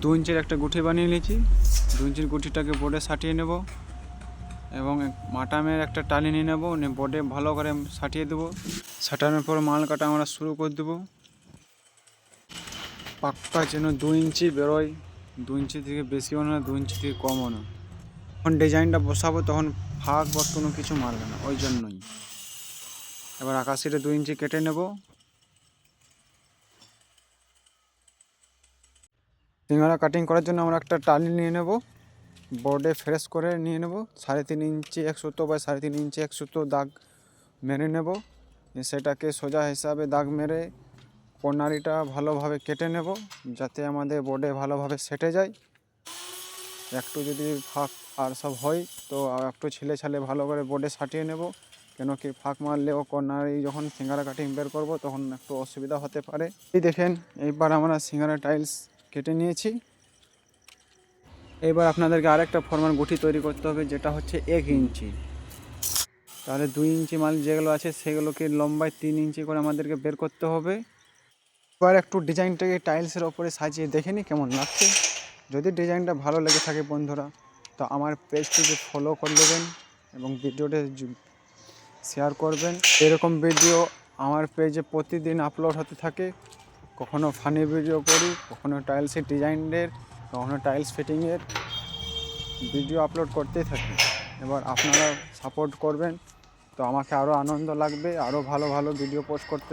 2 ইঞ্চির একটা গুঠি বানিয়ে নিয়েছি। 2 ইঞ্চির গুঠিটাকে বোর্ডে সাটিয়ে নেব এবং মাটামের একটা টালি নিয়ে নেব, বোর্ডে ভালো করে সাটিয়ে দেবো। সাটানোর পর মাল কাটা আমরা শুরু করে দেবো। পাক্কা যেন 2 ইঞ্চি বেরোয়, 2 ইঞ্চি থেকে বেশিও না, 2 ইঞ্চি থেকে কমও না। যখন ডিজাইনটা বসাবো তখন ফাঁক বা কোনো কিছু মারবে না, ওই জন্যই। এবার আকাশিটা 2 ইঞ্চি কেটে নেব। সিঙ্গারা কাটিং করার জন্য আমরা একটা টালি নিয়ে নেব, বোর্ডে ফ্রেশ করে নিয়ে নেব। 3.5 ইঞ্চি 1 সুতো বা 3.5 ইঞ্চি 1 সুতো দাগ মেরে নেব। সেটাকে সোজা হিসাবে দাগ মেরে কর্নারিটা ভালোভাবে কেটে নেব, যাতে আমাদের বোর্ডে ভালোভাবে সেটে যায়। একটু যদি ফাঁক আর সব হয় তো একটু ছেলে ছালে ভালো করে বোর্ডে সাটিয়ে নেব, কেন কি ফাঁক মারলেও কর্নারি যখন সিঙ্গারা কাটিং বের করব তখন একটু অসুবিধা হতে পারে। এই দেখেন, এইবার আমরা সিঙ্গারা টাইলস কেটে নিয়েছি। এবার আপনাদেরকে আরেকটা ফরমাল গুঠি তৈরি করতে হবে, যেটা হচ্ছে 1 ইঞ্চি। তাহলে 2 ইঞ্চি মাল যেগুলো আছে সেগুলোকে লম্বায় 3 ইঞ্চি করে আমাদেরকে বের করতে হবে। এবার একটু ডিজাইনটাকে টাইলসের ওপরে সাজিয়ে দেখে নিই কেমন লাগছে। যদি ডিজাইনটা ভালো লেগে থাকে বন্ধুরা, তো আমার পেজটিকে ফলো করে দেবেন এবং ভিডিওটা শেয়ার করবেন। এরকম ভিডিও আমার পেজে প্রতিদিন আপলোড হতে থাকে। কখনো ফানি ভিডিও করি, কখনো টাইলসের ডিজাইনের, কখনো টাইলস ফিটিংয়ের ভিডিও আপলোড করতেই থাকি। এবার আপনারা সাপোর্ট করবেন তো আমাকে আরও আনন্দ লাগবে, আরও ভালো ভালো ভিডিও পোস্ট করতে